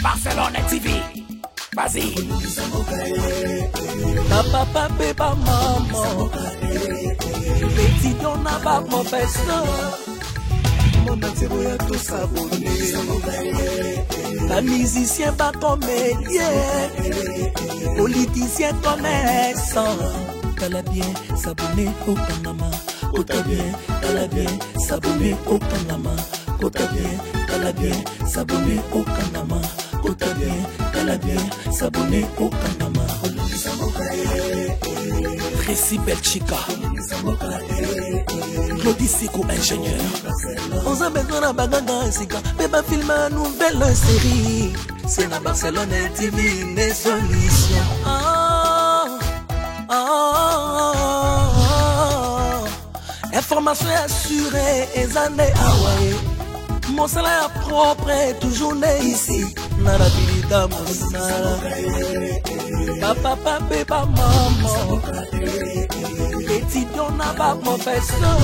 Barcelone TV. Vas-y. Papa, papa, maman. Petit don n'a pas professeur. Mon atiro ya tout s'abonner. La musicien pas comédien. Politicien commerçant. T'as bien s'abonner au Panama. T'as bien, t'as bien s'abonner au Panama. T'as bien, t'as bien s'abonner au Panama. T'as bien, t'as bien s'abonner au Panama. Tracy Belchica, Claudie Siko ingénieur. On a besoin d'un bagage et sika. Bébé filme une nouvelle série. C'est la Barcelone TV, les solutions. Information assurée et années Hawaii. Mon salaire propre est toujours né ici. Narabilita Mosala. Papa, papa, maman. Petit don n'a pas professeur.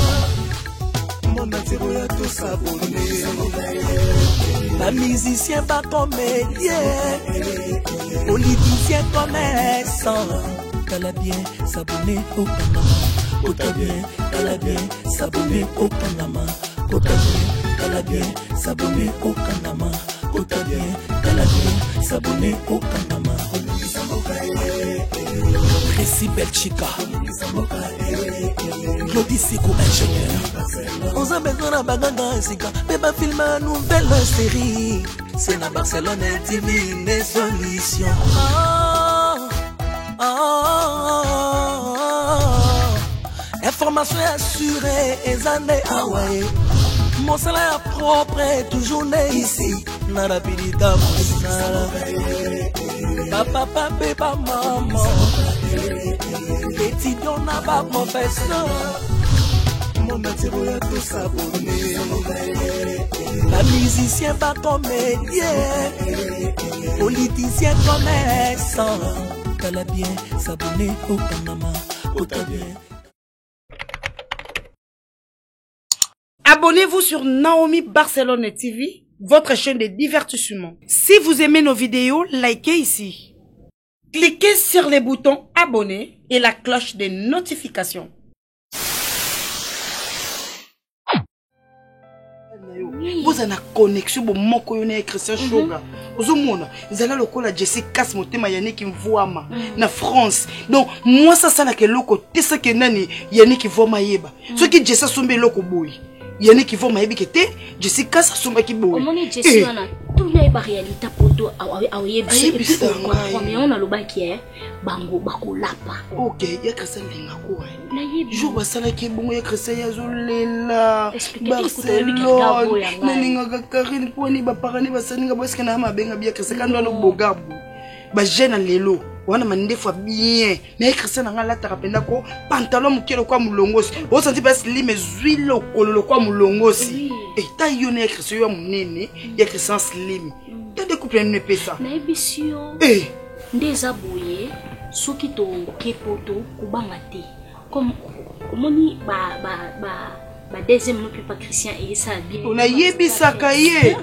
Mon atiro ya tout s'abonner. La musicien pas comédien. Politicien commerçant. T'as bien s'abonner au Panama. T'as bien s'abonner au Panama. T'as bien s'abonner au Panama. T'as bien s'abonner au Panama. Tracy Belchica, Claudie Siko ingénieur. On a besoin d'un bagage et sika. Bébé filme une nouvelle série. C'est la Barcelone TV, les solutions. Information assurée et années Hawaii. Mon salaire propre est toujours né ici. Narabilita Mosala. Papa, papa, maman. Petit don n'a pas professeur. Mon atiro ya tout s'abonner. La musicien pas comédien. Politicien commerçant. T'as bien s'abonner au Panama. T'as bien. Abonnez-vous sur Naomi Barcelone TV, votre chaîne de divertissement. Si vous aimez nos vidéos, likez ici. Cliquez sur les boutons abonner et la cloche de notification. Vous avez une connexion pour mon collègue Christian Shoga. Vous avez le col à Jessica Smotema Yannick Mvouama na France. Donc moi ça ça na que loko tesa que nani Yannick Mvouama yeba. Ce qui Jessica sombe loko boy. Yannick Mvouama yebi kete Jessica ça somba ki boy. Comment est Jessica na tout na ba réalité poto ayebi mais on a le bac hier bango bakolapa. OK, ya Christian linga ko. Na yebi jour basala ki bongo ya Christian ya zolela. Barcelone. Naninga Karine poni ba parani basaninga boske na mabenga bia Christian kando lo bogabu. Ba jeune lelo. Wana mande fois bien mais Christian nga lata kapenda ko pantalon mukelo kwa mulongosi o senti pas lime zuile okolo kwa mulongosi et ta yone Christian ya munene ya Christian slim ta découper ne pesa na ebisio ndeza boye soki to kepoto kubanga te comme moni ba deuxième no pas Christian et ça bien on a yebisaka ye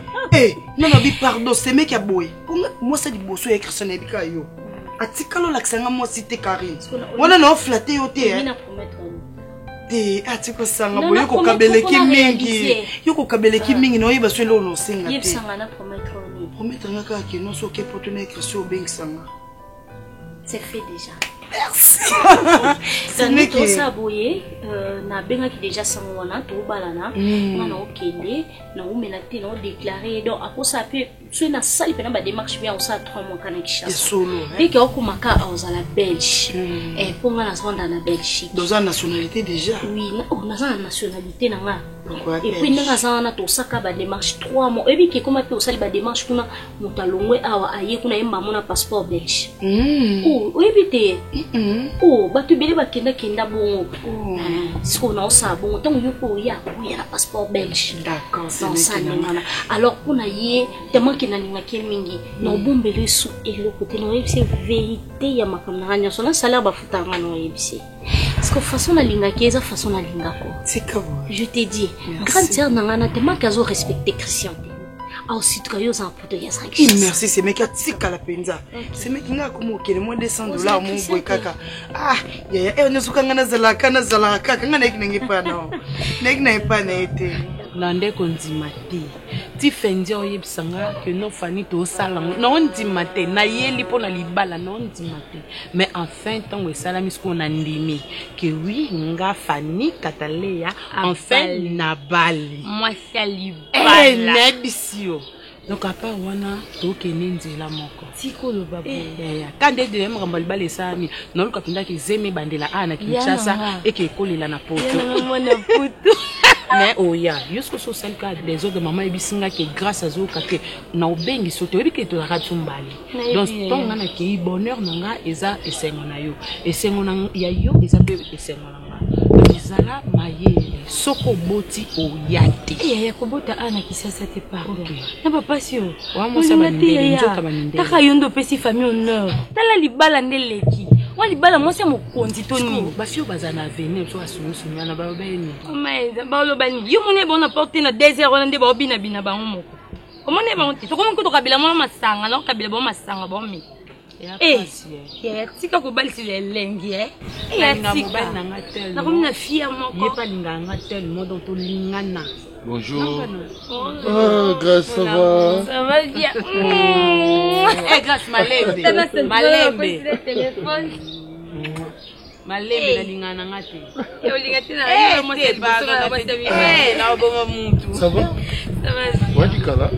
non bi pardon c'est mec ya boye moi ça di bosso ya Christian na bika yo atikalo laksanga mo cité Karine wana na flatter yo te te atiko sanga boye ko kabeleki mingi yo ko kabeleki mingi no yeba swelo no senga te yebsanga na promettre ngaka ke no so ke potone Christian beng sanga c'est fait déjà. Merci. C'est tout ça boye na benga ki déjà sangwana to balana na okende na umenate na déclarer donc après ça peut tu na sali pena ba démarche bien on ça 3 mois kana kisha solo et que okumaka aux la Belge et pour nga na sonda na Belgique dans une nationalité déjà oui on a une nationalité na nga et puis nga sana to saka ba démarche 3 mois et puis que comment to sali ba démarche kuna mutalongwe awa aye kuna yemba mona passeport belge oh oui bité oh batu bele bakenda kenda bongo ce qu'on a ça bon tant yo ko ya na passeport belge d'accord c'est ça alors pour na yé tellement que na ninga mingi no bombele sou et le côté no c'est vérité ya makamna nya sona salaire ba futanga no yebisi parce que façon na linga keza façon na linga ko c'est comme je t'ai dit grande sœur nanga na tellement qu'azo respecter Christian aussi tu as un portugais sans merci c'est mec tika la penza c'est mec nga comme okele moins de $100 mon boy kaka ah ya on sukanga na zala kaka nga nenge pa non nenge pa na été Nande konzimate ti fendi oyebisanga que no fani to sala no ndimate na yeli pona libala no ndimate mais enfin tant que salami ce qu'on a ndimi que oui nga fani kataleya enfin na bali moi c'est libala nebisio donc à part wana to kenenzi la moko tikolo babu quand de dem ngambali bale sami no lokapinda ki zeme bandela ana kinshasa et que kolela na poto mona poto. Mais oh ya, jusqu'au social cas des autres maman ebisinga que grâce à zo kake na obengi soto ebi ke to la ratsumbali. Donc ton ngana ke bonheur nanga eza esengo na yo. Esengo na ya yo eza pe esengo nanga. Bizala maye soko boti o yate. Ya kobota ana kisasa te pardon. Na papa sio. Wa mo sa bandele nzoka bandele. Taka yondo pesi famille honneur. Tala libala ndeleki. Moi libala moi c'est mon conditoni. Ba fio bazana venir so asunu na ba beni. Comment ba lo bani. Yo mone bon apporter na désert on nde ba bina bina ba ngomoko. Comment ne ba onti. To comment ko to kabila mo masanga na kabila bo masanga bo mi. Ya tika ko bali si lengi Ya tika na ngatel. Na ko na fia moko. Ye pa linga ngatel mo don to lingana. Bonjour. Ah, grâce, ça va? Ça va bien. Grâce, Malembe. Malembe na lingana ngati. Ça va? Ça va. Ouais, du cas là.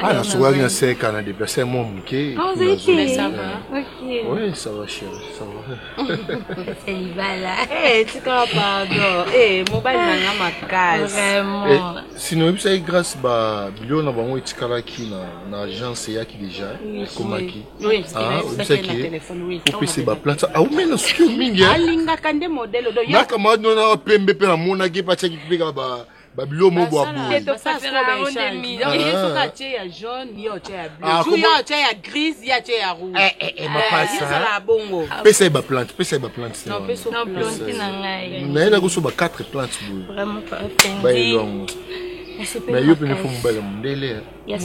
Ah, la soirée, il y a un déplacé à mon mouquet. Ah, vous avez été? Ça va. Ok. Oui, ça va, chérie. Ça va. C'est libala. Tu comprends, pardon. Mobile n'a ma case. Vraiment. Sinon, vous savez, grâce à Bilio, on a vraiment été qui na agence qui déjà. Comment qui? Oui, vous savez qui? Pour passer ma plante. Ah, mais non, ce que mingi. Alinga kande modèle do. Na kama no na pembe pe na mona ki pa cheki pega ba Babilo mobo abu. Ça c'est la ronde de mi. Donc il y a ce ya jaune, il y a ce ya bleu. Il y a ce ya grise, il y a ce ya rouge. Ma passe. Ça la bongo. Pesa ba plante. Non, plante na ngai. Na ina go so ba 4 plantes boy. Vraiment pas Ba long. Mais yo pene fo mbala mundele. Yes.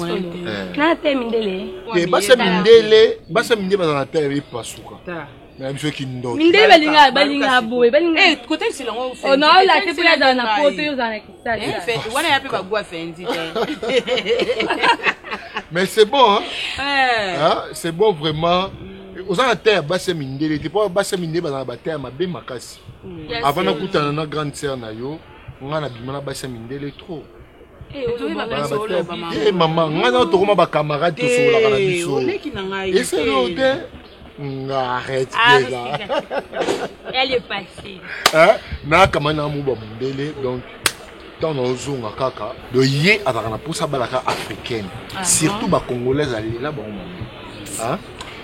Na te mindele. Ke basa mindele ba na terre pasuka. Mais monsieur qui ndo. Mindele balinga boy, balinga. Côté c'est longo. Oh non, la te pula dans na poto yo za na kisasa. Fait, wana ya pe ba gwa fendi. Mais c'est bon hein. C'est bon vraiment. Aux en terre basa mindele, tu pas basa mindele ba na ba terre ma be makasi. Avant na kutana na grande sœur na yo, ngana bimana basa mindele trop. Maman, ngana to koma ba camarade to so la kana biso. Et c'est l'autre. Arrête déjà. Elle est passée. Na kama na mu ba mundele donc dans nos zones kaka de yé azaka na posa balaka africaine surtout ba congolaise là bon.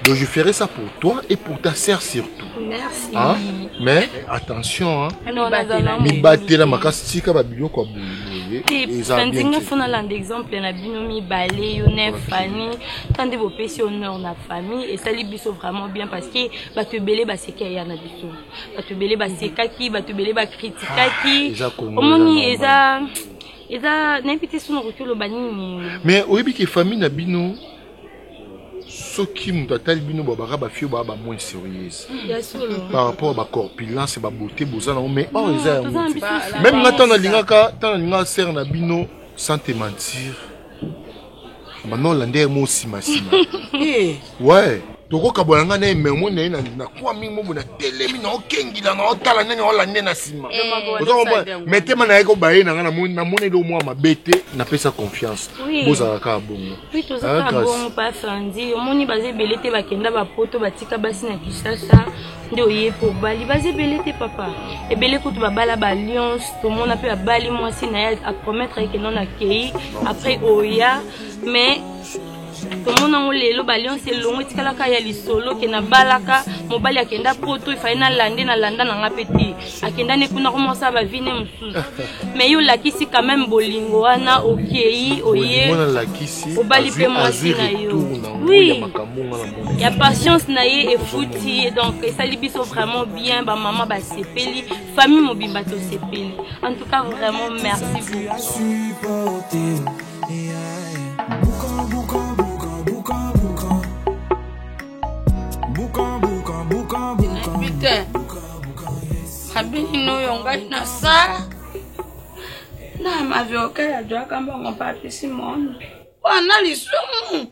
Donc je ferai ça pour toi et pour ta sœur surtout. Merci. Mais attention mi batela makasi tika ba biloko kwa boye. Ezanga fona land exemple na bino mi balé yo ne fani tant de vos pesi honneur na famille et ça li biso vraiment bien parce que ba te belé ba seka ya na biso. Ba te belé ba sekaki, ba te belé ba critikaki. Omoni eza n'invité son retour banini. Mais oyebi ke famille na bino soki mutata bino babaka ba fio ba moins sérieuse par rapport à ba corpulence ba beauté bozana mais même ngata na lingaka tant na sœur na bino sans te mentir maintenant landé mo sima ouais toko kabonanga na ememo na kwa mingi mo na telemi na okengila na otala nene olande na sima metema na eko baye na moni do mo mabete na pesa confiance bozala ka bongo oui to za ka bongo pa fandi omoni baze belete bakenda ba poto batika basi na kisasa ndio ye po bali baze belete papa ebele kutu babala ba alliance to mona pe babali mwasi na ya a promettre que non akei après oya mais tomona ngo lelo balionse longo tikalaka ya lisolo ke na balaka mobali akenda poto ifai na lande na landa na nga peti akenda ne kuna komosa ba vine mususu mais yo lakisi quand même bolingo wana okei oye obali pe mwasi na yo oui ya patience na ye efuti donc esali biso vraiment bien ba maman ba sepeli famille mobimba to sepeli en tout cas vraiment merci beaucoup. Habini no yonga na sa na mavyoka ya jwaka mbongo papi Simon wana lisumu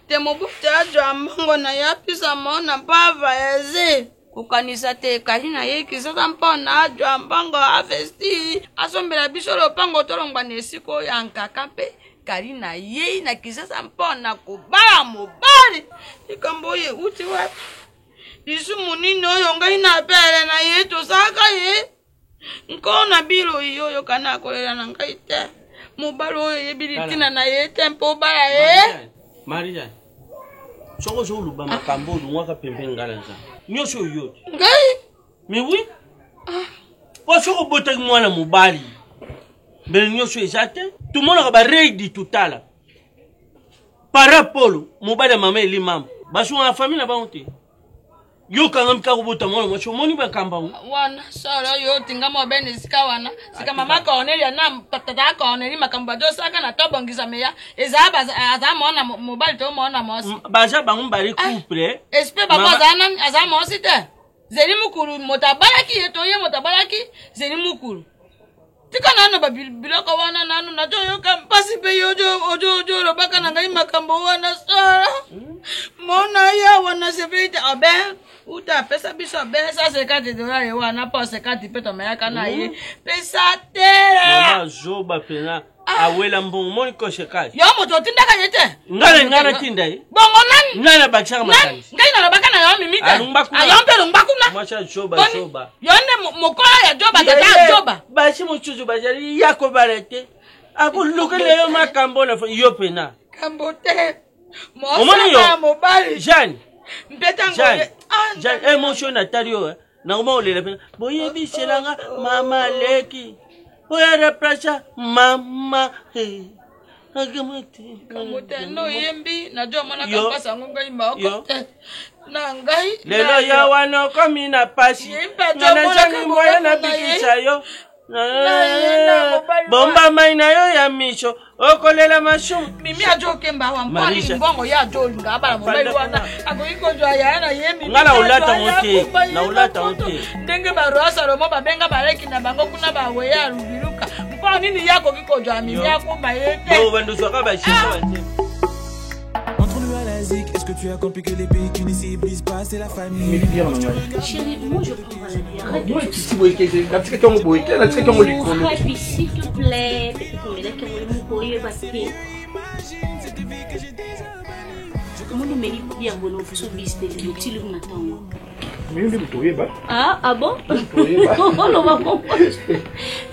te mobuta jwa mbongo na yapi Simon pava eze kukanisa te kalina yeki sasa mpona jwa mbongo avesti asombela biso lopango tolongwa nesiko ya nkaka pe kalina ye na kisasa mpona kubala mobali ikamboye uti wapi lisumu nini oyo ngai na pele na ye tosaka ye nkona bilo yoyo kana kolela na ngai te mobali oyo yebili tina na ye te mpo bala ye Maria soko zo luba makambo lungwaka pembe ngala nza nyosho yo ngai mais oui kwa soko bota mwana mobali mbele nyosho ezate tout monde ka ba reidi tutala parapolo mobali mama eli mama basu na famille na baonte yo kanga mkako bota mwana mwacho moni bakamba wana sala yo tinga mobene sika wana sika mama Cornelia na tata Cornelia makamba do saka na tobongisa meya ezaba azamona mobali to mona mosi baza bangu bari couple espè baba zana azamosi te zeli mukuru motabalaki yeto ye motabalaki zeli mukuru tika nano babiloko wana nano na to yo kampasi pe yo ojo robaka na ngai makambo wana sala mona ya wana sebete aben uta pesa biso besa $50 wana pa $50 peto mayaka na ye pesa tere mama zoba pena awela mbongo moni ko shekali yo moto tindaka yete ngala tinda ye bongo nani ngala bakchaka makali ngai na baka na yo mimita ayompe lumbakuna mwacha zoba yone mokola ya joba tata joba bashi muchuzu bajari yako barete akulukele yo makambo na yo pena kambo te mo mobali Jeanne mpeta Jeanne emotion atario na ngoma olela pena boye bishelanga mama leki oya reprasha mama kamote no yembi na jo mona kapasa ngonga imako na ngai lelo ya wana komi na pasi na jangi moya na bikisa yo bomba maina yo ya misho okolela mashu mimi ajoke mba wa mpani mbongo ya jolinga abala mobali wana akoiko jwa ya na yemi ngala ulata mote na ulata mote ndenge barosa romo babenga bareki na bango kuna bawe ya rubiruka mpa nini yako kiko jwa mimi yako mayete bo bandu soka ba shika wante Est-ce que tu as compris que les pays qui ne civilisent pas, c'est la famille? Chérie, moi je prends la bière. Arrête de s'il te plaît. Ah bon?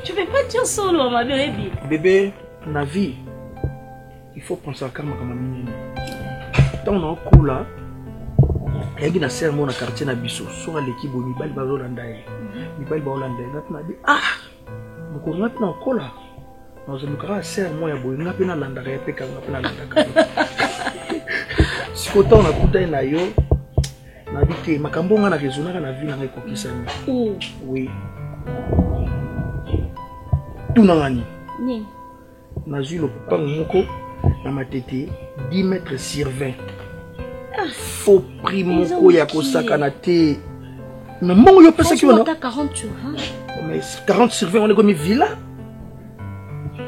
Tu fais pas dire solo, ma bébé. Bébé, la vie, il faut penser à karma comme un tant on a cool là. Il y a un sermon dans le quartier de Bisso. Sur l'équipe, il y a un Hollandais. Il y a un Hollandais. Il dit ah, vous connaissez un cool là. Dans un sermon, il y a un Hollandais. Il y a un Hollandais. Si on a écouté un ayo, on a dit que Makambo a raisonné dans la vie dans les coquilles. Oui. Tout n'a pas dit. On a vu le papa Moko dans ma tête 10 mètres sur 20. Faux prix Moko Yakosaka na te. Mais mon yo pense que on a 40 sur 20. Mais 40 sur 20 on est comme une villa.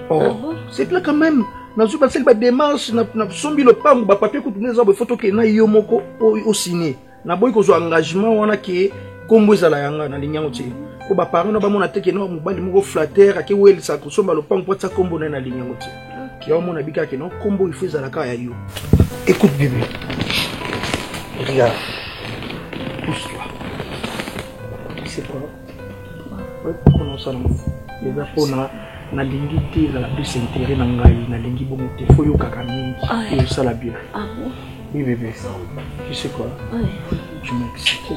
Oh, c'est là quand même. Na zuba c'est ba démarche na sombi le pango ba papier ko tuneza ba photo ke na yo moko au signé. Na boy ko zo engagement wana ke kombo ezala yanga na linyango ti. Ko ba parents na ba mona te ke no mobali moko flatteur ake wel sa ko somba le pango po tsa kombo na linyango ti. Ki o mona bika ke no kombo il fait zala ka ya yo. Écoute bébé. Regarde. Pousse-toi. C'est quoi? Ouais, comment ça non? Les apona nalingi te ezala plus intérêt na ngai nalingi bongo te fo yokaka mingi eyosala bien. Ah bon? Oui bébé, tu sais quoi? Oui. Tu m'excites.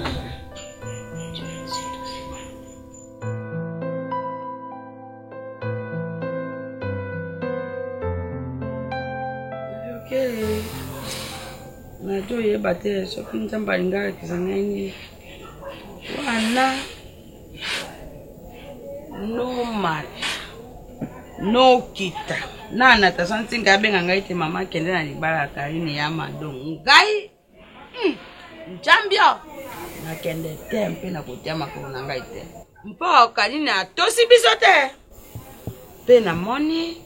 Najo ye bate soki nzamba lingaka kizangani wana no mat no kita nana tasanti ngabenga ngai te mama kende na libala Karine ya madongo ngai njambio na kende tempe na kotia makolo na ngai te mpo Karine atosi biso te pe na moni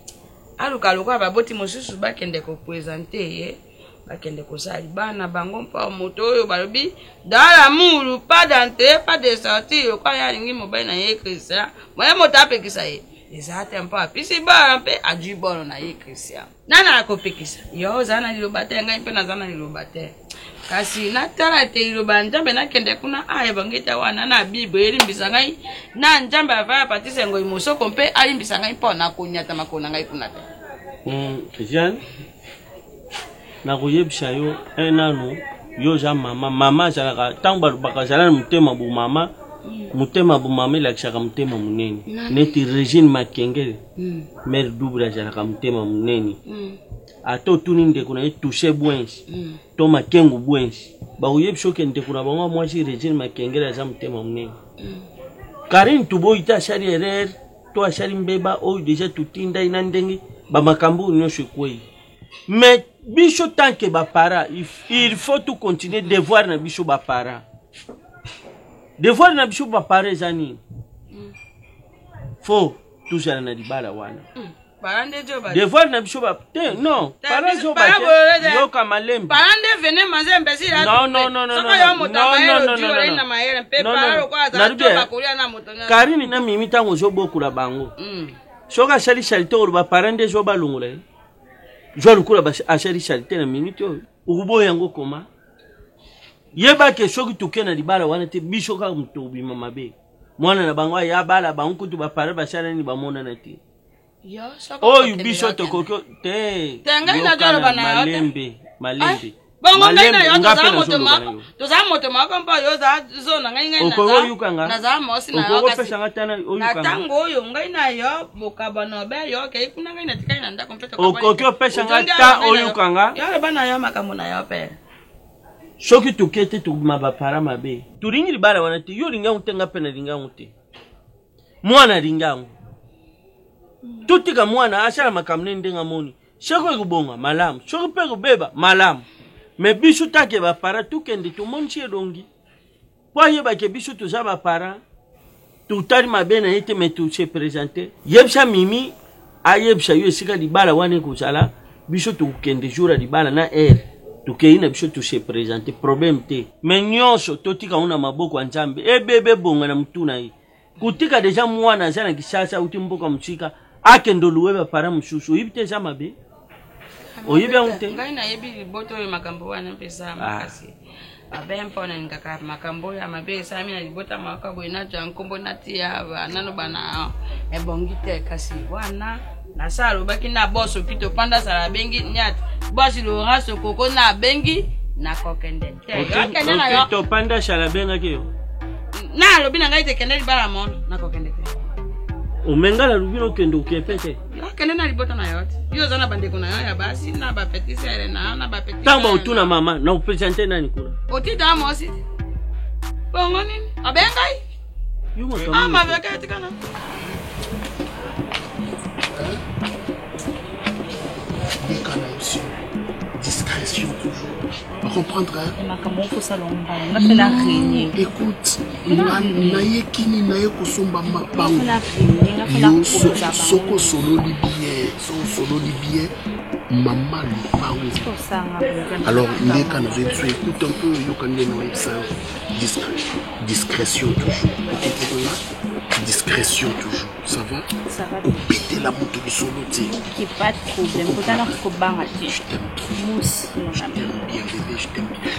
aluka luka baboti mosusu bakende ko présenter ye bakende kozali bana bango mpa moto oyo balobi dans l'amour pas d'entrée pas de sortie kwa ya lingi mobile na ye Christian moya moto apekisa ye ezate mpa pisi ba mpe adu bono na ye Christian nana akopekisa yo zana liloba te ngai mpe nazana liloba te kasi natala te liloba Nzambe nakende kuna aye bangeta wana na Bible elimbisa ngai na Nzambe avaya patise ngoi mosoko mpe alimbisa ngai mpo na konyata makona ngai kuna te Christian na kuyebisha yo enano yo ja mama jalaka tamba bakazala mutema bu mama ilakishaka mutema munene neti Regine Makengele mère double jalaka mutema munene ato tuninde kuna toucher bwenshi to makengu bwenshi ba kuyebisha kende kuna bango mwaji Regine Makengele za mutema munene Karine tuboita shari erer to ashari mbeba o deja tutinda inandenge ba makambu nyoshe kwei mais bicho tant que bapara il faut tout continuer devoir na bicho bapara devoir na bicho bapara zani faut toujours na dibala wana parande jo ba devoir na bicho ba non parande jo ba yo kamalembe parande venez manger mbesi la non Karine na mimi tango jo bokula bango soka shali to ba parande jo balungula je lukula ba ashari charité na minute urubo yango koma yeba ke shoki tukena libala wana te bishoka mtobi mama be mwana na bango ya bala bango tu ba para ba shara ni ba mona na te yo soko oh bisho to kokyo te tenga ina jalo bana malembe bongo ngana yo toza moto mako mpa yo za zona ngai okoro yukanga na za mosi na yo kasi pesa ngatana oyukanga na tango yo ngai na yo bokabano be yo ke kuna ngai na tikai na ndako mfeta kwa okokyo pesa ngata oyukanga yo bana yo makambo na yo pe shoki tukete tuguma para mabe turingi libala wana te yo ringa utenga pena ringa ute mwana ringa tutika mwana ashala makamne ndenga moni shoko kubonga malamu shoko pe kubeba malamu mais bicho take ba para tout kende tout monde chez dongi pour yeba ke bicho tout ça ba para tout tali mabena ite mais tout se présenter yebsha mimi ayebsha yo sika di bala wane ko sala bicho tout kende jour di bala na tout keina bicho tout se présenter problème te mais nyonso totika una maboko Nzambe bebe bonga na mtuna yi kutika deja mwana zana kisasa utimboka mchika akendo luweba para mshushu ibite zama be oyibe unte ngai na yebi liboto yo makambo wana pesa makasi abempo na ngaka makambo ya mabe sami na libota makabo ina jankombo natia nano bana ebongite kasi wana na salo baki na boso kito panda sala bengi nyat bosi lo raso koko na bengi na kokende te okende na yo kito panda sala benga kiyo na lobi na ngai te kende libala mon na kokende te omengala lubino kendo ukepete kende na libota na yote yo zana bandeko na yo ya basi na ba petit sere na ba petit tamba utuna mama na upresente nani kula otita mosi bongo nini abengai yuma kama ma veka tikana discrétion toujours. On comprendra. Écoute, naye kini naye kosomba mabango. Yo soko solo libye, maman lupango. Alors ndeka na vetu écoute un peu yo kande no ça. Discrétion toujours. Discrétion toujours. Ça va? Ça va. Péter la moto du solo ti. Qui pas de problème. Pourtant on faut banga. Je t'aime. Moi aussi. Je t'aime bien bébé, je t'aime bien.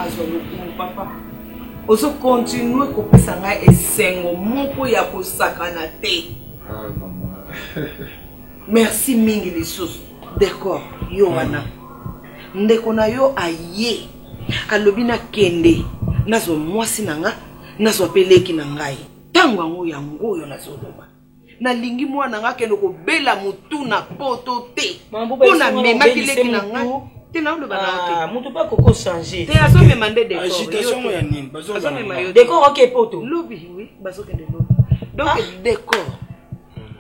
azwa lokumu papa ozo continue kopesa ngai esengo moko ya kosakana te. Merci mingi lisusu. D'accord, yo wana ndeko na yo aye alobi na kende nazo mwasi nanga nazo peleki na ngai tango yango yango yo nazoloba nalingi mwana nga kende kobela mutu na poto te pona memaki leki na ngai te na oloba na te mutu pa koko changer te azo mema nde décor agitation ya nini bazo mema yo décor ok poto lobi oui bazo kende lobi donc décor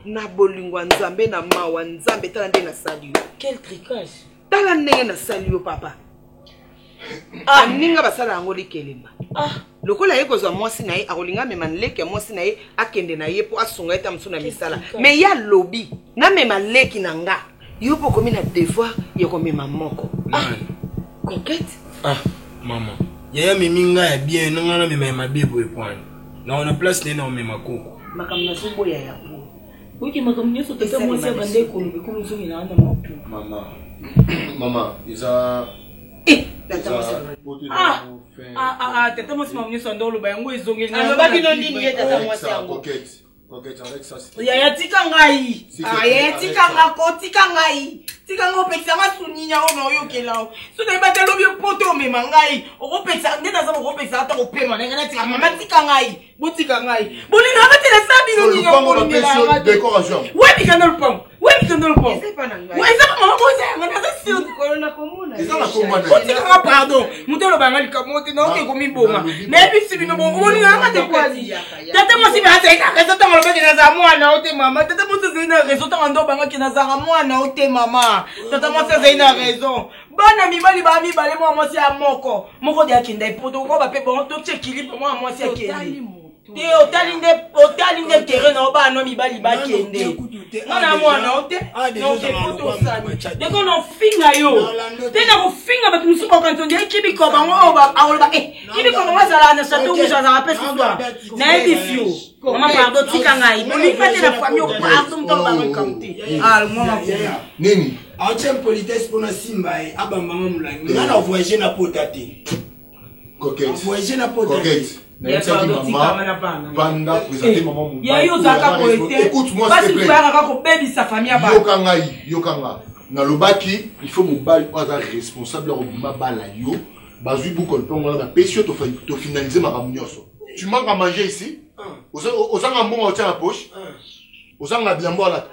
na bolingwa nzambe na mawa nzambe tala nde na sali yo quel tricage tala ndenge na sali yo papa ninga basala yango likelemba lokola ye kozwa mwasi na ye akolinga mema leki ya mwasi na ye akende na ye po asunga eta musu na misala me ya lobi na mema leki na nga yo po komi na devoir ya komema moko coquette mama yaya miminga ya bien nanga na mema mabibo epwani na ona place ne na omema koko makambo na sobo ya po wiki makambo nyonso tata mwasi ya bande kolobe komi zongi na anda motu mama isa tata mwasi makambo nyonso anda oloba yango ezongeli alobaki no nini ye tata mwasi yango yaya tika ngai yaya tika ngako tika ngai tika ngo pekisa nga suninya ono oyokelao soki ebata lobi poto omema ngai okopekisa nde naza okopekisa ata kopema ndenge na tika mama tika ngai botika ngai bolinga batela sa bino nyinga kolimela webika ndo lupango webika ndo lupango eza pa mama boza yanga naza sio korona komona botika nga pardon mutu aloba nga likambo te naoke komibonga nayebisi bino bolinga nga te kwasi tata mwasi beazaina rezo ntango alobaki naza mwana o te mama tata mwasi azali na rezo ntango ndo obangaki nazaka mwana o te mama tata mwasi azali na raison bana mibali ba mibale mwa mwasi ya moko de akenda epoto ko ba pe bon to chekili mwa mwasi akende te otali nde terrain na bana mibali ba kende ngana mwana ote no te poto sani deko no finga yo te na ko finga ba tumusu ko kanto nje kibi ko ba ngo ba awolba kibi ko ba sala na sato uja za pesa kwa na edifio mama pardon tika ngai boni fate na famille pardon to ba nkamti mama nini ancien politesse pour na simba e abamba mulangi ngana voyager na potate coquette voyager na potate écoute-moi s'il te plaît. Yokanga. Na lobaki, il faut mobile pas responsable au bala yo. Bazui beaucoup le plan na pesio to finaliser ma ramnioso. Tu manques à manger ici? Osanga mbongo au tien la poche. Osanga bien boire là.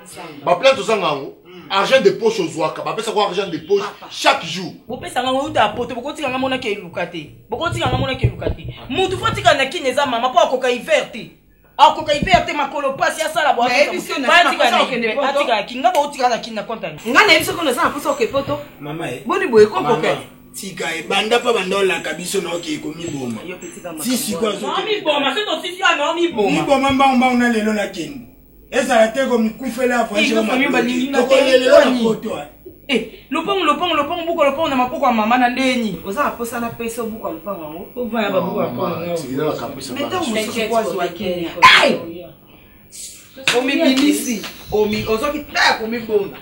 Ba plante osanga ngo. Argent de poche aux ouaka, ba pesa quoi argent de poche chaque jour. Bo pesa nga uta poto boko tika nga mona ke lukate. Boko tika nga mona ke lukate. Mutu fo tika na kineza mama po akoka iverte. Akoka iverte makolo pasi ya sala bo. Ba tika na kende atika kinga bo tika na kinna konta. Nga na ebiso ko na sana poso ke poto. Mama e. Boni boye ko koke. Tika e banda pa bandola kabiso na oke ko miboma. Si kwa zo. Mami boma, c'est to sisi ana mi boma. Mi boma mba na lelo na kende. Eza la teko mikufela voyage na famille balingi na lopong buko lopong na mapoko ya mama na ndeni oza posa na pesa buko lopong ngo ova ya babuko ya pona sikila kabisa meta mukwazo wa Kenya omi binisi omi ozoki ta komi bonda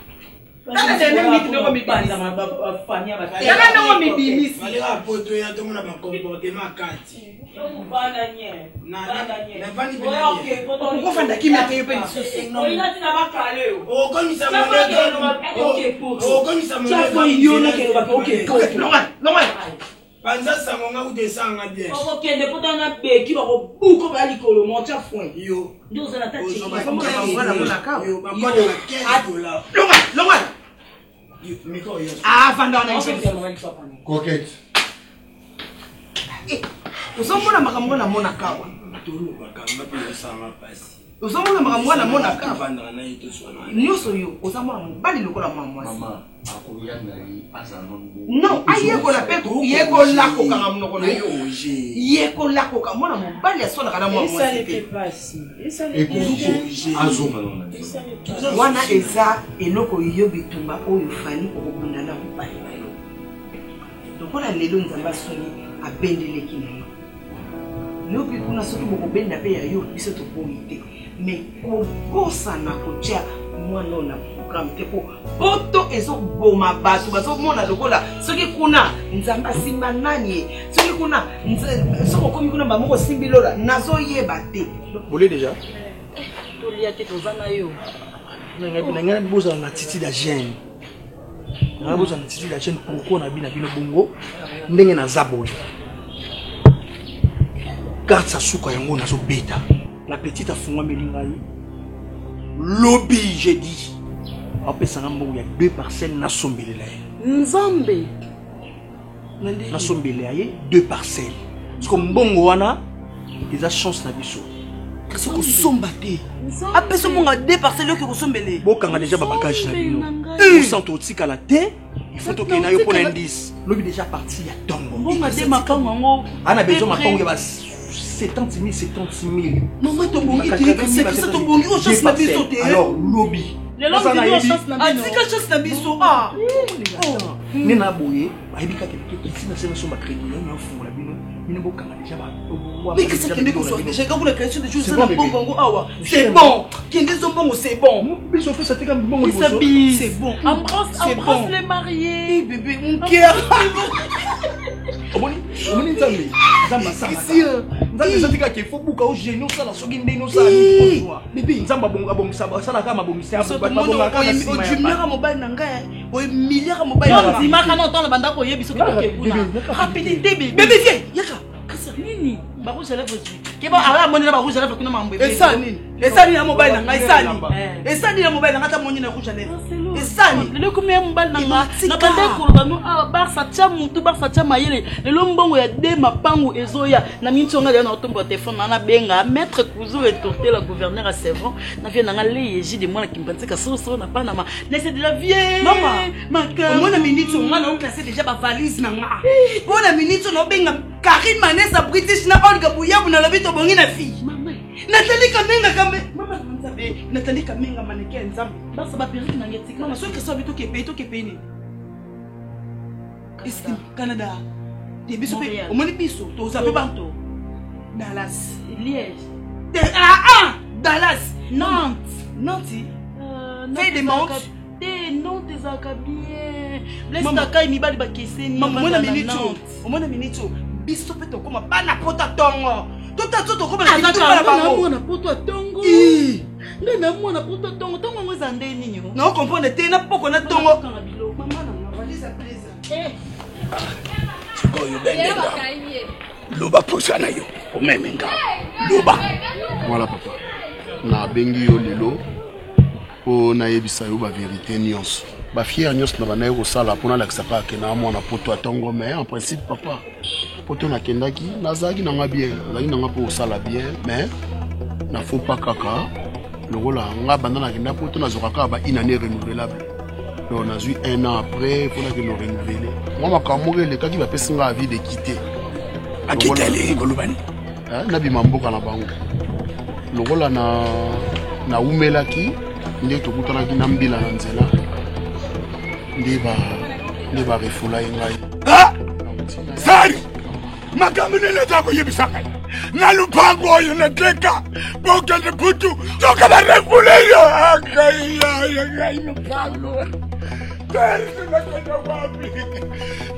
tata tene miti ndoko mibanda mabafanya bataya yana ndoko mibinisi malera poto ya tomo na ba comportement kati bana nye na vani bena okay ko fanda kimya te yope oina tina bakale o komisa monede o komisa monede chapo yona ke ba okay longa panza samonga udesanga bien o kende pota na beki ba ko buko ba likolo mo cha fwen yo ndoza na tati yo ba ko de $15 longa miko yo fanda na coquette uzomona makambo na mona kawa tolu bakanga pe sama pasi uzomona makambo na mona kawa vanda na yito sona nyoso yo uzomona mbali lokola mama akoya na yi azano no ayeko la pe yeko lako kanga mnoko na yo yeko lako kanga mona mbali ya sola kana mwa ça ne fait pas si ça ne fait azoma wana eza eloko yo bitumba oyo fali okubunda na mbali na yo dokola lelo nzamba soni abendeleki na yo loki kuna soki bokobenda pe ya yo biso toboyi te mais kobosana kotia moi non na programme te po poto ezo boma bato bazo mona lokola soki kuna nzamba simba nani soki kuna soko komi kuna ba moko simbi lola nazo yeba te bolé déjà to lia te tozana yo nanga boza na titi da gêne nanga boza na titi da gêne pourquoi na bino bongo ndenge na zabo garde sa souka yango nazo beta la petite a fungwa melingai lobby j'ai dit après ça il y a 2 parcelles na sombelela nzambe na sombelela 2 parcelles parce que mbongo wana ils a chance na biso kasi ko somba te après ce monga 2 parcelles que ko sombele bokanga déjà ba bagage na bino pour santo tika la te il faut que na yo pour l'indice lobby déjà parti ya tongo mbonga de makango ngo ana besoin makango ya 70 000. Maman, ton bon, c'est que ça ton bon, on chasse la biso. Alors, lobby. Les langues de chasse la biso. Ah, si chasse la biso. Ah. Nena boye, baibika quelque si na sema somba crédit, on fou la bino. Bino bokanga déjà ba. Mais qu'est-ce que tu veux déjà quand vous la création de choses na bon Congo awa. C'est bon. Qui dit son bon, c'est bon. Biso fait ça comme bon. C'est bon. Embrasse les mariés. Bébé, mon cœur. Omoni nzambe nzamba sama nzambe zatika ke faut buka o génie sala soki ndeno sala bébé nzamba bonga sala kama bongisa bonga kama o jumela mobile na ngai o milliard mobile na ngai maka na tala banda ko yebiso ke kuna rapidité bébé viens yaka kasa nini ba rouge à lèvres ke ba ala moni na ba rouge à lèvres kuna mambo esani na mobile na ngai esani na mobile na ngata moni na rouge à lèvres esani lelo kumé mobile na nga na banda ko ba no barça tia mutu barça tia mayele lelo mbongo ya de mapangu ezoya na mintonga ya na otombo téléphone na benga maître kuzo retorter la gouverneur à Sevron na vient na le yeji de moi na kimpantika so na pas na ma c'est déjà vieux maman maka mona minute on a classé déjà ba valise na nga bona minute no benga Karine Manessa British na Olga Buyabu na lobito bongi na fille Nathalie Kamenga mama nzabe Nathalie Kamenga maneke nzambe basa ba perruque na ngetika mama so que ça bito ke peni Estim Canada te biso pe o moni biso to zabe banto Dallas Liège Dallas Nantes fait des manches Nantes ezaka bien blessa kai mibali ba keseni mama mona minute biso pe to koma bana pota tongo tota toto koma na kitu bana bango mona poto tongo na mona poto tongo ngoza ndeni nyo na comprendre te na poko na tongo mama na valise à plaisir Sikoyo bendenga loba posana yo o memenga loba voilà papa na bengi yo lelo po na yebisa yo ba vérité nyonso ba fier nyonso na bana yo sala pona la kisaka ke na mwana poto atongo mais en principe papa poto na kendaki nazaki na nga bien nazaki na nga po sala bien mais na faut pas kaka lokola nga banda na kenda poto na zokaka ba une année renouvelable donc na zui 1 an après pour na que nous renouveler moi makamore le kaki ba pesinga avis de quitter akitali kolubani na bimamboka na bango lokola na umelaki nde tokutanaki na mbila na nzela nde barefula ye ngai sari makambo nene zako yebisaka na lupango oyo nateka bokende putu toka barefula yo ngai lupango sari nakenda wapi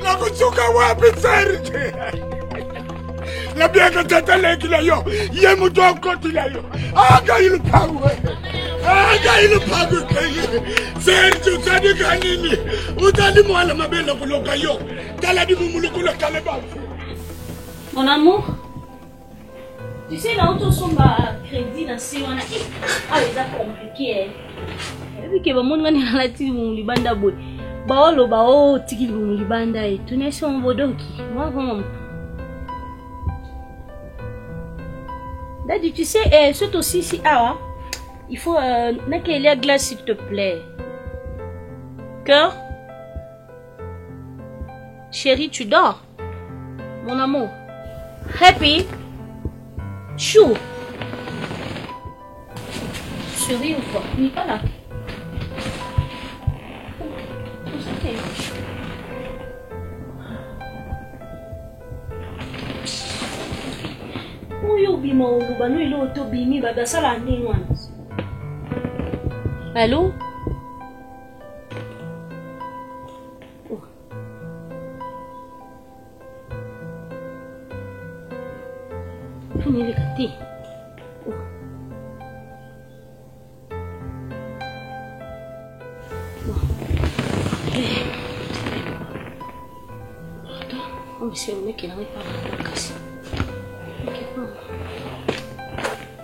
nakusuka wapi sari na biaka tatalekila yo ye mutu akotila yo ngai lupango ngai lupango Sergio sadika nini utali mwala mabela kuloka yo tala di mumulukula kale bafu. Mon amour, tu sais là où tu sommes crédit dans ce wana ça compliqué vu que ba mon ngani la ti mu libanda boy ba olo ba o tiki mu libanda et tu n'es son bodoki moi vraiment Daddy, tu sais surtout aussi si il faut n'a glace s'il te plaît. Cœur? Chérie, tu dors? Mon amour. Happy? Chou? Souris ou quoi? Il n'est pas là. Oyo bima oluba no ilo to bimi badasala ndingwana. Allô? Ini dekati. Oh, si on est qui n'avait pas la casse.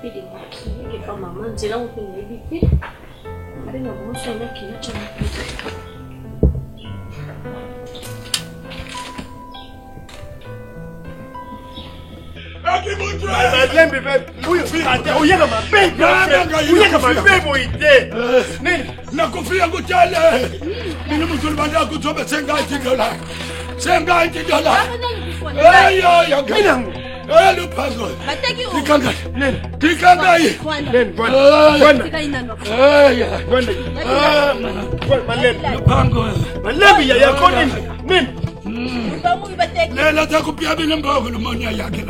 Il est maquillé, pas maman, c'est là où on peut éviter. Mais non, moi, je suis un mec qui n'a jamais pu. nakufia kutshele mina musulumani yakho uzobe $70 $70 luphango ndikangayi luphango lela zakupyabile mbogo lumonia yakhe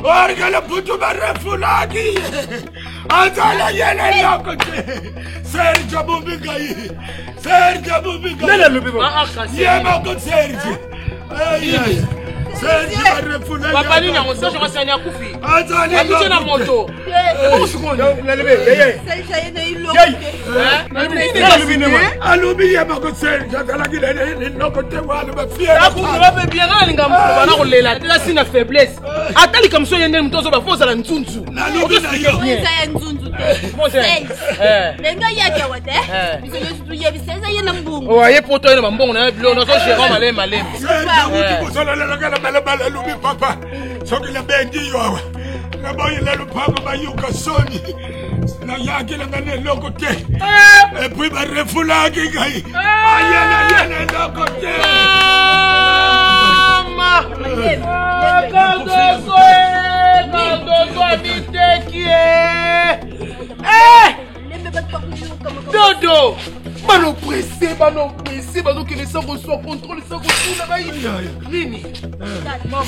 orgala putu barefulaki azala yele lokote Serge Bubigayi nela lubibo yema ko Serge Serge barefulaki papa nini ngosho ngasani akufi azala akuche na moto usikoni lelebe Serge yena ilokote alubi yema ko Serge azala kile lokote wale bafia akuba bien ngalinga mfuba na kulela tela sina faiblesse atali kamso yende mtozo bafoza la ntunzu nalubi na yo ya nzunzu te lenga yake wate biso tuye biseza yena mbungu oye poto yena mbungu na bilo no so gérant malem bala lubi papa sokile bendi yo ngaboyi lelo phako bayuka soni na yake la ngane lokote et puis ba refulaki kai ayena lokote Dodo! Bano pressé, bano qui ne sont reçoit contrôle, sans contrôle là-bas. Nini? Maman.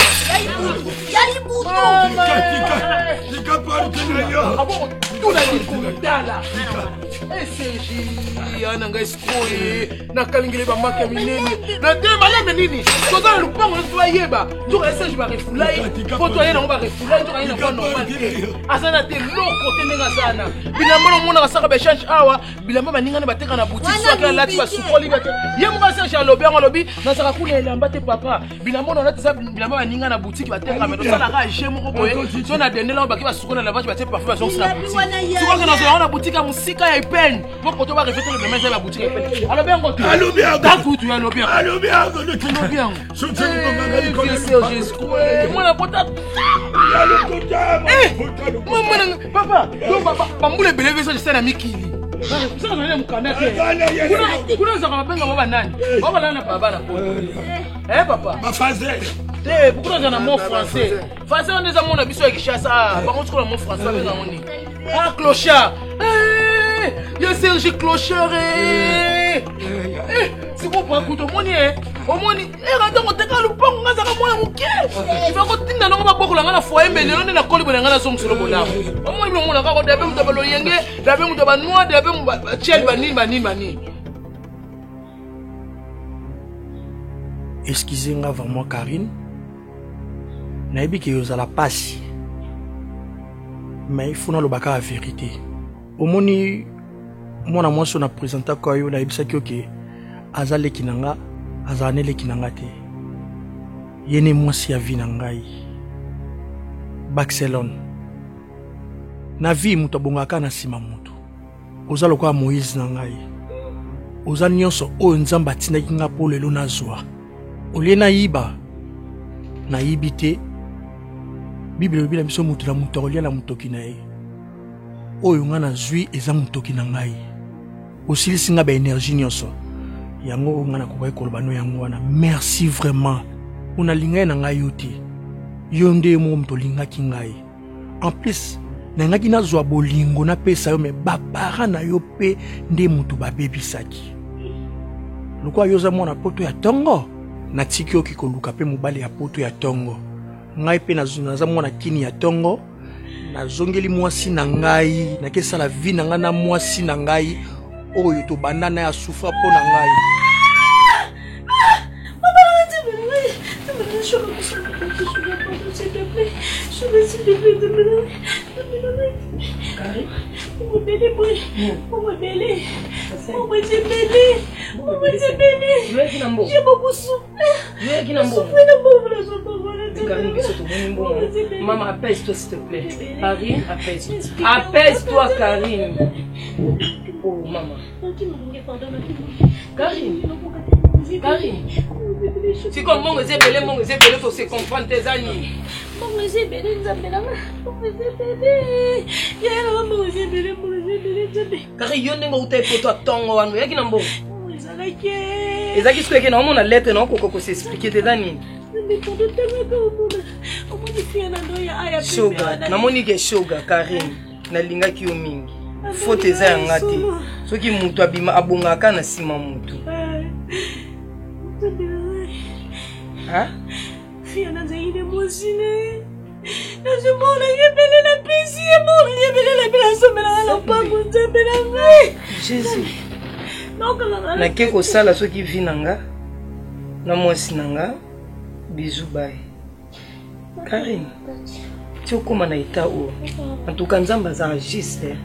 Tika parti na yo. Ah bon, tout la ligne là. SCJ, ananga escroye, na kalingile ba maka minene. Na deux malade nini? Toza le pango to yeba. Tu SCJ ba refulai, photo yena on ba refulai, to yena pas normal. Azana te loko tenenga sana. Bilamba mona ka saka ba change awa, bilamba baninga ne bateka na boutique so ka lati ba sukoli ba. Yemu ba Serge alobi ngo lobi, na saka kuna elamba te papa. Bilamba na lati sa bilamba baninga na boutique bateka mais ça la ka jemu ko boye. So na denela ba ki ba sukona la vache ba te parfum ba so na boutique. Tu vois que dans na boutique a musika ya peine. Pour toi va répéter le même la boutique peine. Alors bien ngoto. Allo bien. D'accord, tu allo bien. Allo bien. Allo bien. Soutien de mon gars. Serge moi la pota. Papa, donc papa, mbule beleve so je na mikili. Ça on est mukana ke. Kuna za kabenga baba nani? Baba nani baba na po. Papa. Ma fazer. Pourquoi on a mot français? Français on est à mon abisso avec chassa. Par contre le mot français avec on. Ah clochard. Il y a Serge clochard. C'est quoi pour écouter mon nez? Au moins regarde on te le pont ngaza ka mona muke. Il va kotinda no ba bokola ngana foyer mbele no na kolibo ngana so msolo bola. Au moins mo mona ka ko dabe mu tabalo yenge, dabe mu tabanwa, dabe mu chel banini. Excusez-moi vraiment Karine. Naibi que vous la passe. Mais il faut le baka la vérité. Au moni moi moi son a présenté quoi yo naibi ça que azale kinanga azanele kinanga te. Yene moi si a vie nangai. Barcelone. Na vie muto bongaka na sima muto. Ozalo kwa Moïse nangai. Oza nyonso o nzamba tina kinga po lelo na zwa. Olie na yiba na yibite Bible bila biso mutu la mutu olia la mutoki na ye oyo nga na zwi eza mutoki na ngai osilisi nga ba énergie nyonso yango nga na kokoy koloba no yango wana merci vraiment una linga na ngai yote yo nde mo muto linga ki ngai en plus na nga kina zwa bolingo na pesa yo me ba para na yo pe nde mutu ba bebisaki lokwa yo za mona poto ya tongo na tiki oki koluka pe mobali ya poto ya tongo ngai pe naza mwana kini ya tongo nazongeli mwasi na ngai nakesala vie na ngai na mwasi na ngai oyo to banana ya souffra po na ngai. J'ai beaucoup soufflé. Maman, apaise-toi s'il te plaît. Karine, apaise-toi. Apaise-toi, Karine. Oh, maman. Karine. Karine. C'est comme mon zébélé, faut se comprendre tes amis. Mon zébélé, Karine, yon nengo ute poto atongo wanu. Yaki nambo. Ezaki ce que na lettre na ko s'expliquer tes amis. Sugar, namoni ke sugar Karine, nalinga ki yo mingi. Faut eza yanga te. Soki mutu abima abongaka na sima mutu. Hein? Fia na zaide mosine. Na zimona yebele na pesi yebele yebele la bela somela la pango nzembela ngai. Jésus. Na ke ko sala soki vinanga. Na mwasi nanga. Bisous bye. Karine. Tu comment na état où? En tout cas nzamba za registre.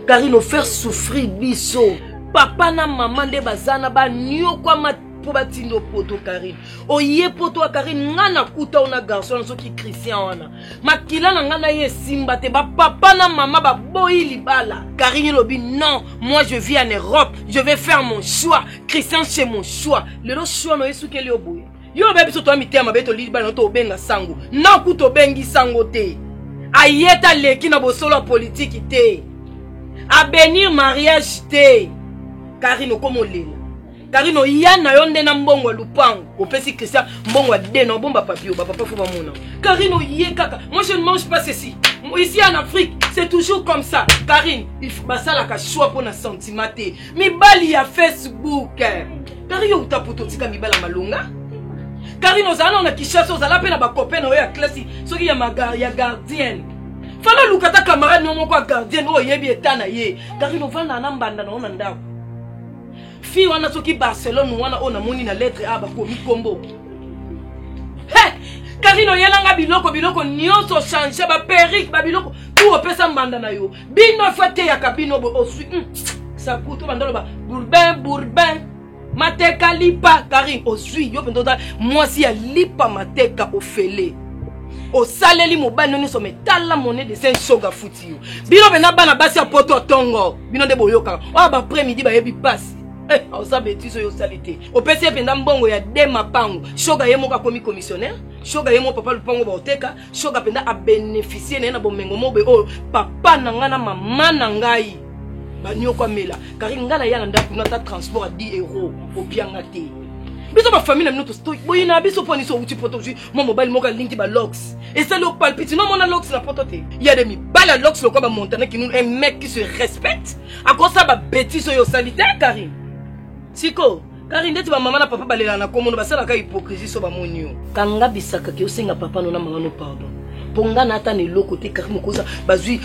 Karine faire souffrir biso. Papa na maman de bazana ba nyo kwa mat pour batindo poto Karine. Oye poto Karine ngana kuta ona garçon soki Christian wana. Makila na ngana ye simba te ba papa na maman ba boyi libala. Karine lobi non, moi je vis en Europe, je vais faire mon choix. Christian c'est mon choix. Le choix no yesu keli oboye. Yo bébé so to mitema beto libala no to benga sango. Na kuto bengi sango te. Ayeta leki na bosolo politique te. A bénir mariage te. Karine comme lela. Karine yana yonde na mbongo lupango. Opesi Christian mbongo de na bomba papio ba papa fuba mona. Karine yé kaka. Moi je ne mange pas ceci. Ici en Afrique, c'est toujours comme ça. Karine, il faut basa la ka choix pour na sentiment te. Mi bali ya Facebook. Karine yo utapoto tika mi bala malunga. Karine ozana na Kinshasa ozala pe na ba copain na ya classe soki ya ya gardienne. Fala lukata camarade no moko gardienne o yebi etana ye. Karine ovanda na mbanda na ona ndako. Fi wana soki Barcelone wana ona moni na lettre a ba komi kombo. He! Karine yelanga biloko nyonso changer ba perruque ba biloko tout opesa mbanda na yo. Bino fate ya kabino bo osui. Ça coûte bandalo ba bourbin. Mateka lipa Karine osui yo pendoda moi si ya lipa mateka ofele. O saleli mobile noni so metala monnaie de 5 soga futi yo. Bino bena bana basi ya poto tongo. Bino de boyoka. O ba après-midi ba yebi passe. On s'appelle bêtise au salité. Au PC pendant bongo ya dema pango. Shoga yemo ka komi commissionnaire. Shoga yemo papa le pango ba oteka. Shoga pendant a bénéficier na bomengo mobe o papa nanga na mama nangai. Ba nyoko mela. Car ngala ya ndako na ta transport à 10 € au pianga te. Biso ba famille na minuto stoy. Boyina biso poni so uti poto ju. Mon mobile moka link ba locks. Et ça le palpite non mon locks na poto te. Il y a des mi bala locks le quoi ba montana qui nous un mec qui se respecte. À quoi ça ba bêtise au salité Karine. Siko, Karine ndeti ba mama na papa balela na komono basala ka hypocrisie so ba monio. Kanga bisaka ki osenga papa no na mama no pardon. Ponga na ata ne loko te Karine koza bazui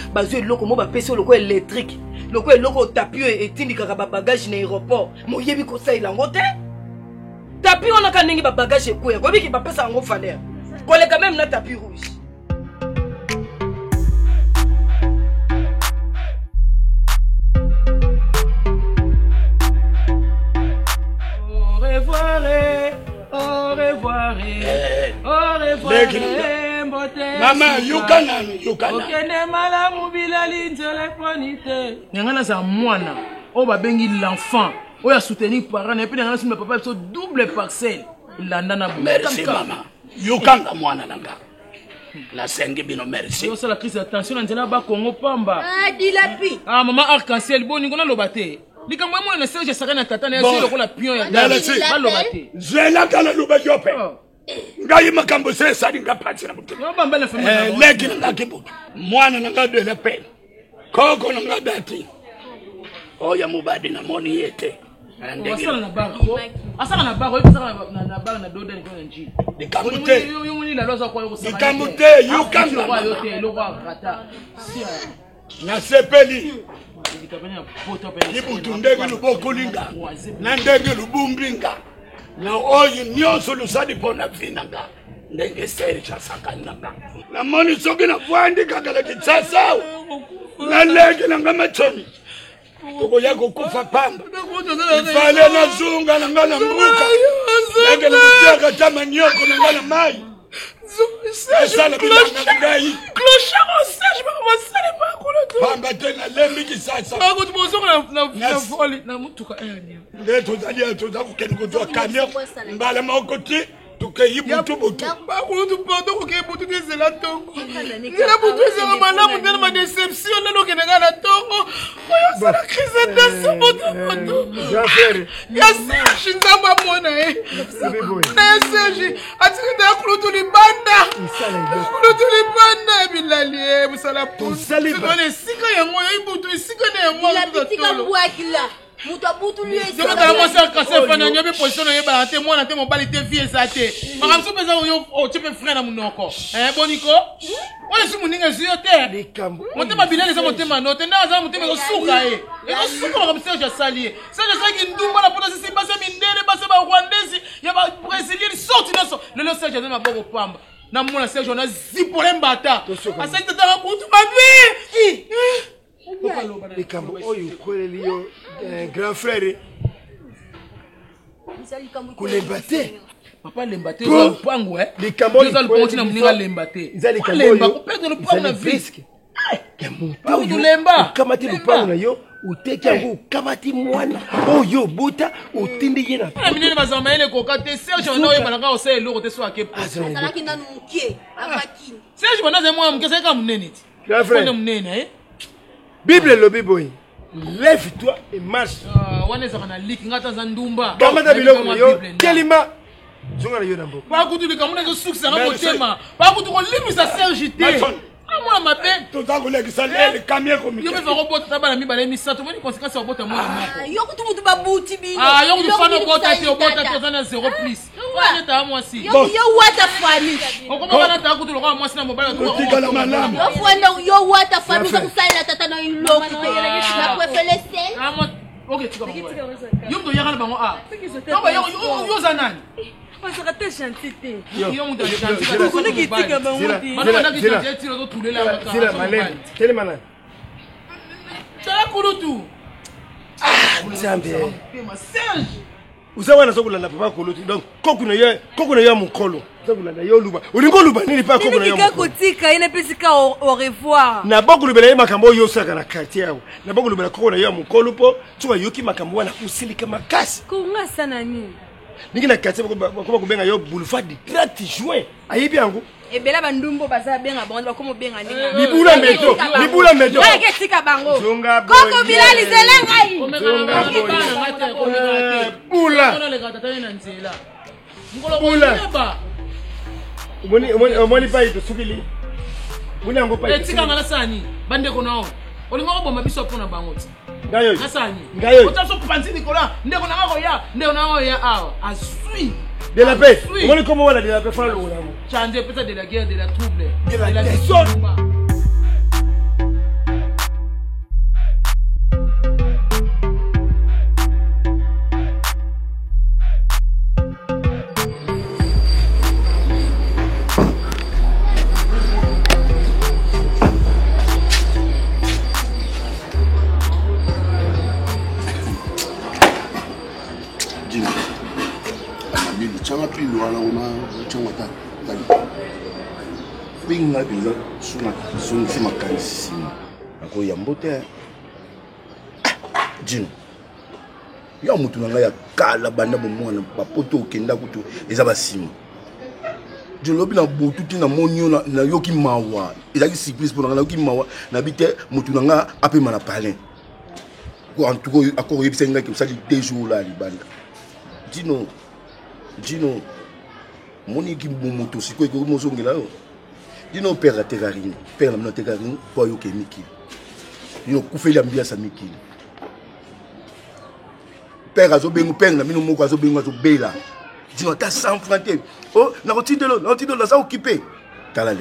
loko mo ba pesi loko électrique. Loko loko tapio etindika ka ba bagage na aéroport. Mo yebi ko sa ilango te. Tapio na ka ndenge ba bagage ko ya. Ko biki ba pesa ngo faleur. Ko le quand même na tapis rouge. Au revoir. Maman, you can. Nyangana za mwana. O ba bengi l'enfant. O ya soutenir parents et puis nyangana sima papa so double parcelle. Landa na bu. Merci maman. You can mwana nanga. La sengi bino merci. Yo sala crise attention na nzela ba Congo pamba. Ah dilapi. Ah maman arc-en-ciel boni ngona lobate. Likambo moi na serge saka na tata na yo ko la pion ya. Ba lobate. Zela kala luba jope. Ngai makambo se sadi ngaphatsi na butu. No bamba na famille. Leki ngakibutu. Mwana nanga de la peine. Koko nanga dati. Oya mubadi na moni yete. Asala na bako. Asala na bako, asala na bako na doda ni kwa nji. Dikamute. Yo muni na loza kwa yo kusama. Dikamute, you can. Yo te lo kwa rata. Na sepeli. ibutu ndenge lubokolinga na ndenge lubumbinga na oyo nyonso lusali mpona vinanga ndenge Serge asakananga namoni soki navwandikaka kisasa naleki nanga machomi tokoya kokufa pamba ifale nazunga nanga na mbuka ndenge namutiaka ta manyoko nanga na mai esala bilanga ngai pamba te nalembi kisasa nde tozali toza kokende kozwa kamio mbala moko ti tokeyi butubutu nzela butu ezala malamu ndena madeception nano okendanga na ntongo oyo osala crise attention motomoto ya Serge nzambe amona ye na ye Serge atikita ya kulutu libanda ebilali ye mosala pusikona esika yango oyo ibutu esika na yango Zomata moi ça casse fana nyobe position na yeba te moi na te mobali te vie ça te. Maka so pesa yo o chepe frère na munoko. Boniko. Wala si muninga ziyo te. Motema bilele za motema no te na za motema zo suka e. Zo suka comme ça je salier. Ça je sais que ndumba la pona si basa mindele basa ba rwandesi ya ba brésilien sorti na so. Le lo Serge na boko pamba. Na mona Serge on a zipole mbata. Asa tata kutu mabe. Les Cambo, grand frère, Koulembaté. Papa Lembaté, le pango, hein? Les Cambo, ils ont le continent à Lembaté. Ils ont les Cambo, perdre le pango na visque. Pour du Lemba. Kamati le pango yo, ou tekiango, kamati moine. Oh yo, bota, ou tindi yena. La minute va s'en mêler cocaté. Serge, on a eu malanga au sein lourd de soi qui est. Ça qui n'a nous qui, abaki. Serge, on a des mois, qu'est-ce que vous n'êtes? Grand frère. Bible le biboy. Lève-toi et marche. Wana zakana lik ngata za ndumba. Kamata biloko yo kelima. Zonga na yo nambo. Ba kutu bikamuna zo sukisa na motema. Ba kutu ko limisa Serge te. Amona mabe. Toza ko lekisa le kamie komi. Yo be va robot tabala mi bale mi sato moni conséquence ya bota mona mako. Yo kutu mutu babuti bino. Yo kutu fano bota te bota te zana 0 plus. Wana ta mwasi. Yo wata fami. Okoma bana ta kutu lokwa mwasi na mobile to. Otikala malamu. Yo fuenda yo wata fami za kusala tata na iloko. Na prefelese. OK, tu comprends. Yo ndo yakana bango a. Yo zanani. On sera très gentil. Yo ndo gentil. Tu connais qui tika bango ti. Mana ki gentil ti lo tous les là. Sila malem. Quel malin. Tala kulutu. Nzambe. Serge. Usawana sokulanda papa kulutu. Donc kokuna ya mukolo. Sokulanda yo luba. Ulingo luba nini pa kokuna ya mukolo. Nika kotika ina pesika au revoir. Na bokulubela ye makambo yo saka na quartier yao. Na bokulubela kokuna ya mukolo po. Tuwa yoki makambo na usilika makasi. Kunga sana nini? Niki na quartier bakoma kubenga yo boulevard du 30 juin. Ayibi yangu. Ebela bandumbo baza benga bango bakoma benga ninga. Libula meto. Wa ketika bango. Koko bilali zelenga yi. Bula. Bula. Omoni pa ito sukili. Muni yango pa ito. Etika ngala sani. Bande konao. Olingo bomba biso pona bango. Ngayo. Nasani. Ngayo. Utaso kupanzi nikola. Ndeko nangako ya awa. Asui. De la paix. Omoni komo wala de la paix fala lo ngamo. Chanje peut-être de la guerre, de la trouble, de la desordre. Changa pili wala una changa tali. Pinga bila sunga sima kanisi. Ako yambote. Jim. Ya mutu nanga ya kala banda bomwana bapoto okenda kutu eza basima. Je lobi na botu tina monyo na yoki mawa. Ezaki surprise pour na yoki mawa na bite mutu nanga apema na palin. Ko en tout cas akoro yebisa nga ki sali 2 jours là libanda. Dino moni ki moto siko ko mozongela yo. Dino père a terrarine, père na terrarine po yo ke miki. Dino kufeli ambiance miki. Père azobengu père na mino moko azobengu azobela. Dino ta 100 francs. Oh, na rotide la ça occupé. Tala le.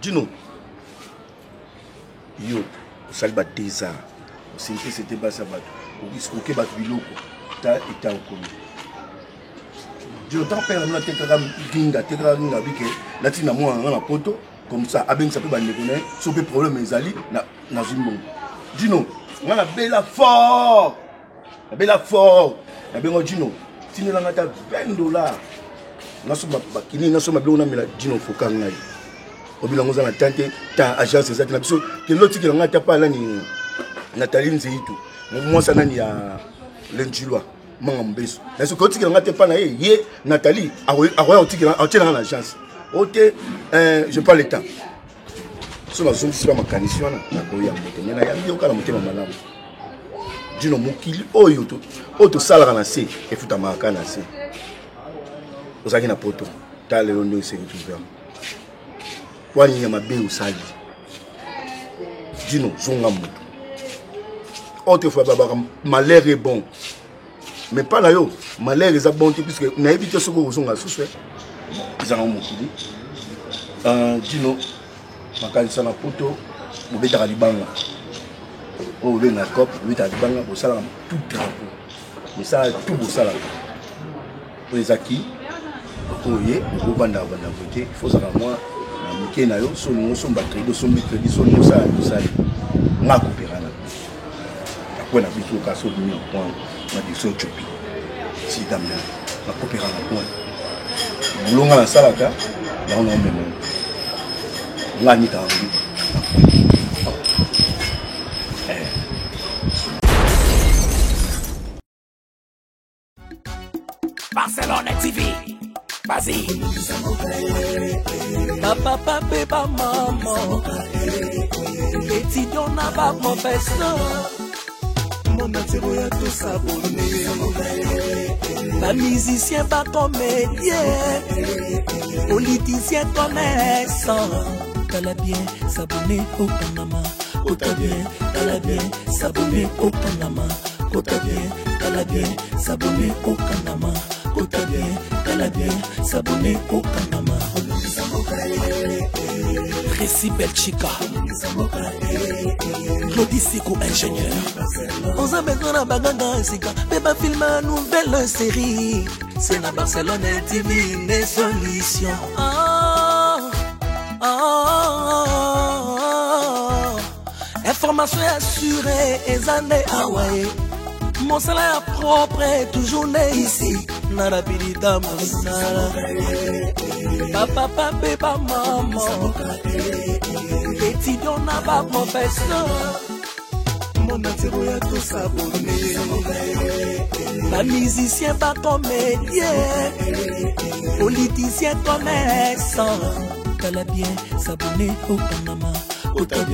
Dino. Yo, osali ba 2 ans osenke c'était basa bato okiskoke bato biloko ta eta okomi je temps père na tekaka ginga bike natina mwana na poto comme ça abengisa pe bandeko na so pe problème ezali na zimbongo dino ngana bela fort na bengo dino tinela ngata $20 naso bakini naso mabelo na mela dino foka ngai obilango za na tante ta agence ezati na biso ke loti ke ngata pala ni Nathalie Nzeitu mwasa nani ya Lenjilwa manga mbeso na so koti ke ngata pa na ye Nathalie aroya otikela otela na agence ote je parle le temps so na zombi sima makanisio na koya motenya na ya yoka na motema malamu dino mokili oyo salaka na se efuta maka na se ozaki na poto ta lelo ndo se retrouver wani ya mabe usali dino zonga moto autre fois baba malheur est bon mais pas là yo malheur est bon puisque na éviter ce que ozonga sous izanga mokili dino makanisa na poto mobetaka libanga oyo obenga cop obetaka libanga bosalaka tout drapeau misala tout bosalaka oyo ezaki oye okobanda vote il faut saka mwa na moke na yo so olingo osomba crédit osombi crédit so olingo osala tosali nga koperana akwe na biso kasi olimi na point na direction chopi sidamna nakoperana point bulonga nasalaka yango na omema nga nika yango Barcelone TV, vas-y. Papa, papa, maman. Étudiant n'a pas professeur. Mon atiro ya tout s'abonner. Pas musicien, pas comédien. Politicien, commerçant. T'as bien s'abonner au Panama. T'as bien, t'as bien s'abonner au Panama. T'as bien s'abonner au Panama. T'as bien s'abonner au Panama. Récit Belchica, Claudie Siko ingénieur. On a besoin d'un bagage Sika, mais pas filmer une nouvelle série. C'est la Barcelone TV, une solution. Information assurée, et années Hawaii. Mon salaire propre est toujours né ici. Nara pilita mosala. Papa, papa, maman. Étudiant n'a pas professeur. Mon atiro ya tout s'abonner. Pas musicien, pas comédien. Politicien, commerçant. T'as bien s'abonner au Panama. T'as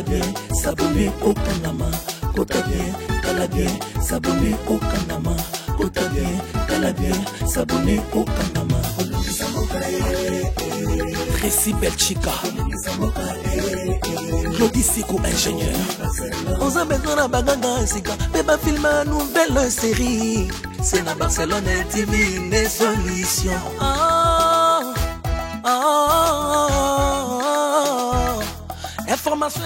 bien s'abonner au Panama. T'as bien s'abonner au Panama. T'as bien s'abonner au Panama. Récit Belchica, Claudie Siko ingénieur. On a besoin d'un bagage Sika, mais pas filmer une nouvelle série. C'est la Barcelone TV, une solution. Information.